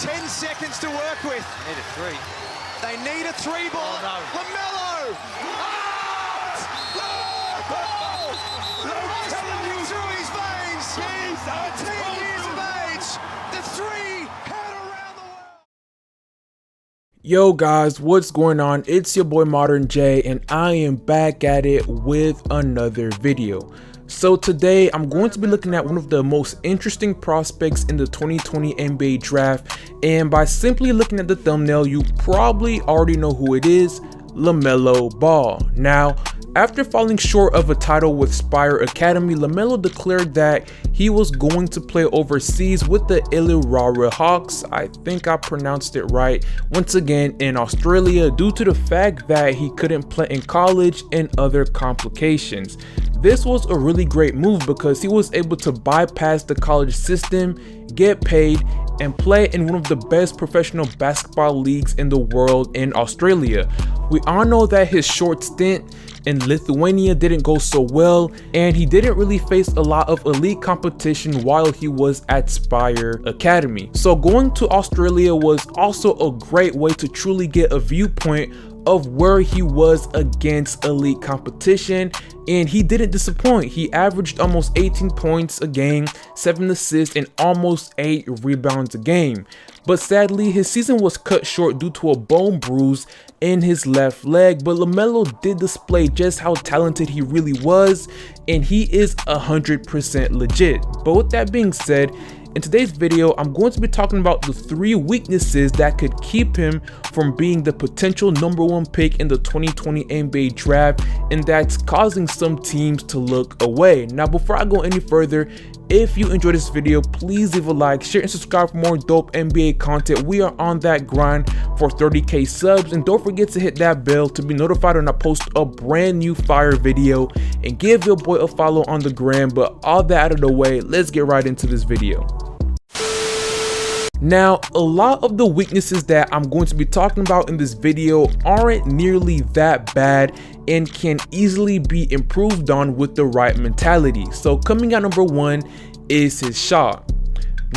10 seconds to work with. Need a three. They need a three ball. Oh, no. Lamelo! I'm telling you, through his veins. He's 10 years of age. The three heard around the world. Yo guys, what's going on? It's your boy Modern J, and I am back at it with another video. So today I'm going to be looking at one of the most interesting prospects in the 2020 NBA draft, and by simply looking at the thumbnail you probably already know who it is: Lamelo Ball. Now, after falling short of a title with Spire Academy, Lamelo declared that he was going to play overseas with the Illawarra Hawks, I think I pronounced it right, once again in Australia, due to the fact that he couldn't play in college and other complications. This was a really great move because he was able to bypass the college system, get paid, and play in one of the best professional basketball leagues in the world in Australia. We all know that his short stint in Lithuania didn't go so well, and he didn't really face a lot of elite competition while he was at Spire Academy. So going to Australia was also a great way to truly get a viewpoint of where he was against elite competition, and he didn't disappoint. He averaged almost 18 points a game, 7 assists, and almost 8 rebounds a game. But sadly, his season was cut short due to a bone bruise in his left leg. But Lamelo did display just how talented he really was, and he is 100% legit. But with that being said, in today's video, I'm going to be talking about the 3 weaknesses that could keep him from being the potential #1 pick in the 2020 NBA draft, and that's causing some teams to look away. Now, before I go any further, if you enjoyed this video, please leave a like, share, and subscribe for more dope NBA content. We are on that grind for 30k subs, and don't forget to hit that bell to be notified when I post a brand new fire video, and give your boy a follow on the gram. But all that out of the way, let's get right into this video. Now, a lot of the weaknesses that I'm going to be talking about in this video aren't nearly that bad and can easily be improved on with the right mentality. So coming out #1 is his shot.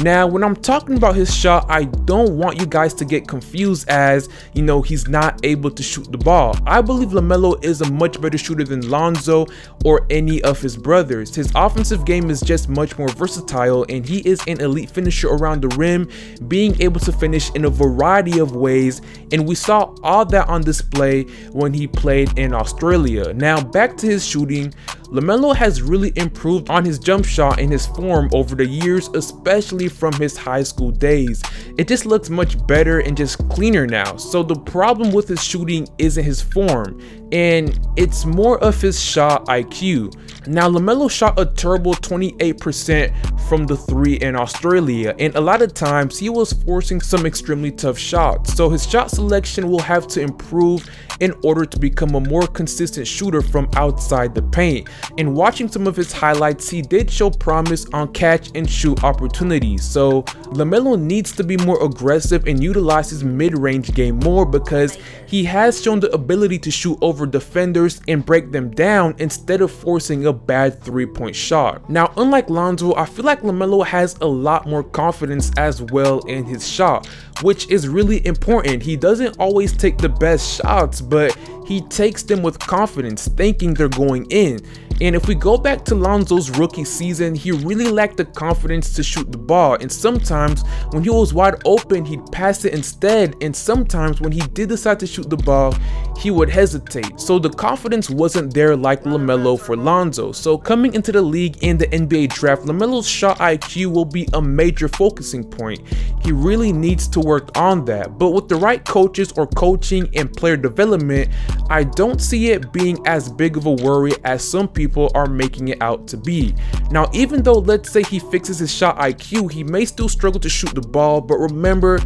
Now, when I'm talking about his shot, I don't want you guys to get confused as, you know, he's not able to shoot the ball. I believe Lamelo is a much better shooter than Lonzo or any of his brothers. His offensive game is just much more versatile, and he is an elite finisher around the rim, being able to finish in a variety of ways, and we saw all that on display when he played in Australia. Now, back to his shooting. Lamelo has really improved on his jump shot and his form over the years, especially from his high school days. It just looks much better and just cleaner now. So the problem with his shooting isn't his form, and it's more of his shot IQ. Now, Lamelo shot a terrible 28% from the 3 in Australia, and a lot of times he was forcing some extremely tough shots. So his shot selection will have to improve in order to become a more consistent shooter from outside the paint. And watching some of his highlights, he did show promise on catch and shoot opportunities. So Lamelo needs to be more aggressive and utilize his mid-range game more, because he has shown the ability to shoot over defenders and break them down instead of forcing a bad 3-point shot. Now, unlike Lonzo, I feel like Lamelo has a lot more confidence as well in his shot, which is really important. He doesn't always take the best shots, but he takes them with confidence, thinking they're going in. And if we go back to Lonzo's rookie season, he really lacked the confidence to shoot the ball, and sometimes when he was wide open, he'd pass it instead, and sometimes when he did decide to shoot the ball, he would hesitate. So the confidence wasn't there like Lamelo for Lonzo. So coming into the league in the NBA draft, Lamelo's shot IQ will be a major focusing point. He really needs to work on that, but with the right coaches or coaching and player development, I don't see it being as big of a worry as some people are making it out to be. Now, even though let's say he fixes his shot IQ, he may still struggle to shoot the ball, but remember,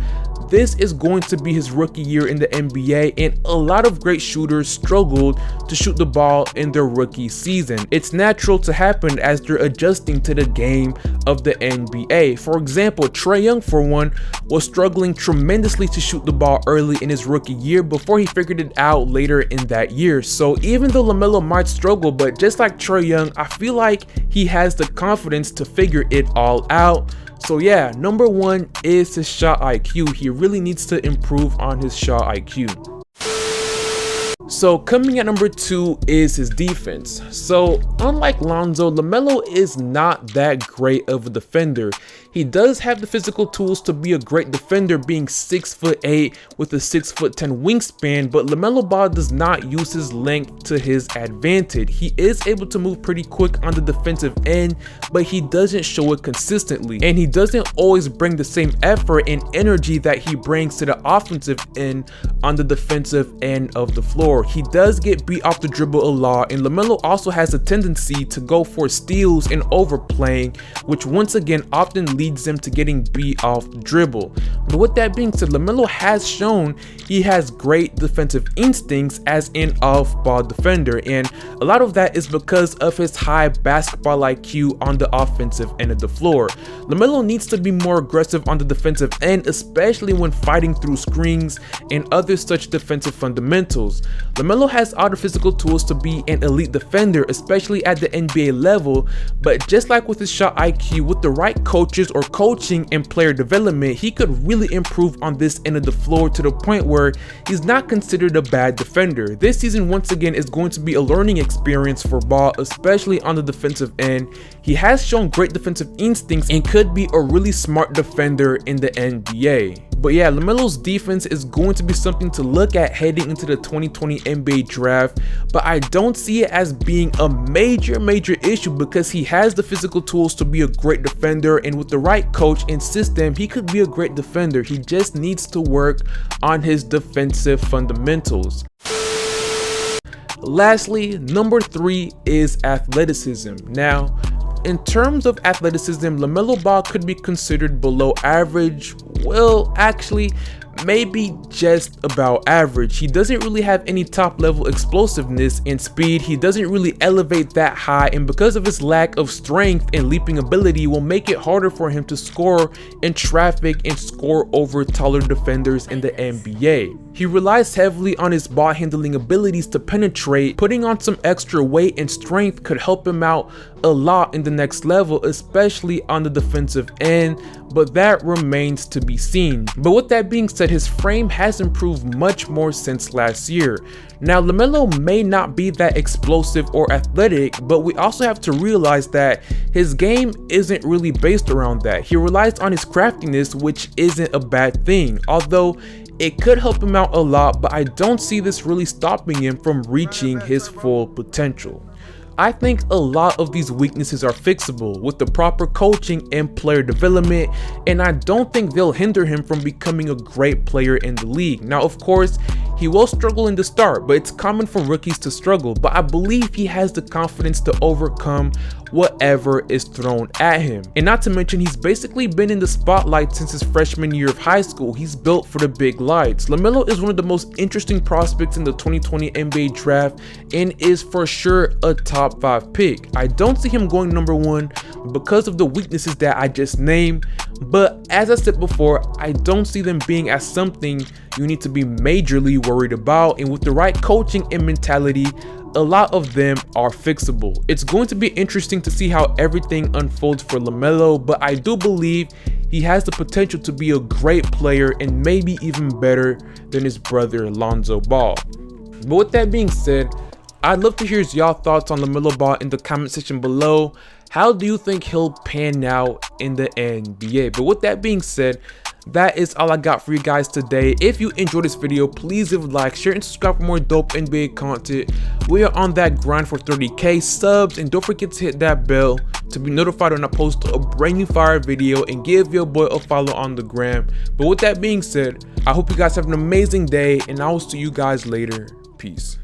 this is going to be his rookie year in the NBA, and a lot of great shooters struggled to shoot the ball in their rookie season. It's natural to happen as they're adjusting to the game of the NBA. For example, Trae Young, for one, was struggling tremendously to shoot the ball early in his rookie year before he figured it out later in that year. So even though Lamelo might struggle, but just like Trae Young, I feel like he has the confidence to figure it all out. So yeah, number 1 is his shot IQ. He really needs to improve on his shot IQ. So coming at number 2 is his defense. So unlike Lonzo, Lamelo is not that great of a defender. He does have the physical tools to be a great defender, being 6'8" with a 6'10" wingspan, but Lamelo Ball does not use his length to his advantage. He is able to move pretty quick on the defensive end, but he doesn't show it consistently, and he doesn't always bring the same effort and energy that he brings to the offensive end on the defensive end of the floor. He does get beat off the dribble a lot, and Lamelo also has a tendency to go for steals and overplaying, which once again often leads them to getting beat off the dribble. But with that being said, Lamelo has shown he has great defensive instincts as an off-ball defender, and a lot of that is because of his high basketball IQ on the offensive end of the floor. Lamelo needs to be more aggressive on the defensive end, especially when fighting through screens and other such defensive fundamentals. Lamelo has all the physical tools to be an elite defender, especially at the NBA level, but just like with his shot IQ, with the right coaches or coaching and player development, he could really improve on this end of the floor to the point where he's not considered a bad defender. This season once again is going to be a learning experience for Ball, especially on the defensive end. He has shown great defensive instincts and could be a really smart defender in the NBA. But yeah, Lamelo's defense is going to be something to look at heading into the 2020 NBA draft, but I don't see it as being a major issue because he has the physical tools to be a great defender, and with the right coach and system, he could be a great defender. He just needs to work on his defensive fundamentals. Lastly, number 3 is athleticism. Now, in terms of athleticism, Lamelo Ball could be considered below average. Well, actually, maybe just about average. He doesn't really have any top level explosiveness and speed. He doesn't really elevate that high, and because of his lack of strength and leaping ability, will make it harder for him to score in traffic and score over taller defenders in the NBA. He relies heavily on his ball handling abilities to penetrate. Putting on some extra weight and strength could help him out a lot in the next level, especially on the defensive end, but that remains to be seen. But with that being said, his frame has improved much more since last year. Now, Lamelo may not be that explosive or athletic, but we also have to realize that his game isn't really based around that. He relies on his craftiness, which isn't a bad thing, although it could help him out a lot, but I don't see this really stopping him from reaching his full potential. I think a lot of these weaknesses are fixable with the proper coaching and player development, and I don't think they'll hinder him from becoming a great player in the league. Now, of course, he will struggle in the start, but it's common for rookies to struggle, but I believe he has the confidence to overcome whatever is thrown at him. And not to mention, he's basically been in the spotlight since his freshman year of high school. He's built for the big lights. Lamelo is one of the most interesting prospects in the 2020 NBA draft and is for sure a top 5 pick. I don't see him going number 1 because of the weaknesses that I just named, but as I said before, I don't see them being as something you need to be majorly worried about, and with the right coaching and mentality, a lot of them are fixable. It's going to be interesting to see how everything unfolds for Lamelo, but I do believe he has the potential to be a great player and maybe even better than his brother Lonzo Ball. But with that being said, I'd love to hear y'all thoughts on Lamelo Ball in the comment section below. How do you think he'll pan out in the NBA? But with that being said, that is all I got for you guys today. If you enjoyed this video, please leave a like, share, and subscribe for more dope NBA content. We are on that grind for 30k subs, and don't forget to hit that bell to be notified when I post a brand new fire video, and give your boy a follow on the gram. But with that being said, I hope you guys have an amazing day, and I will see you guys later. Peace.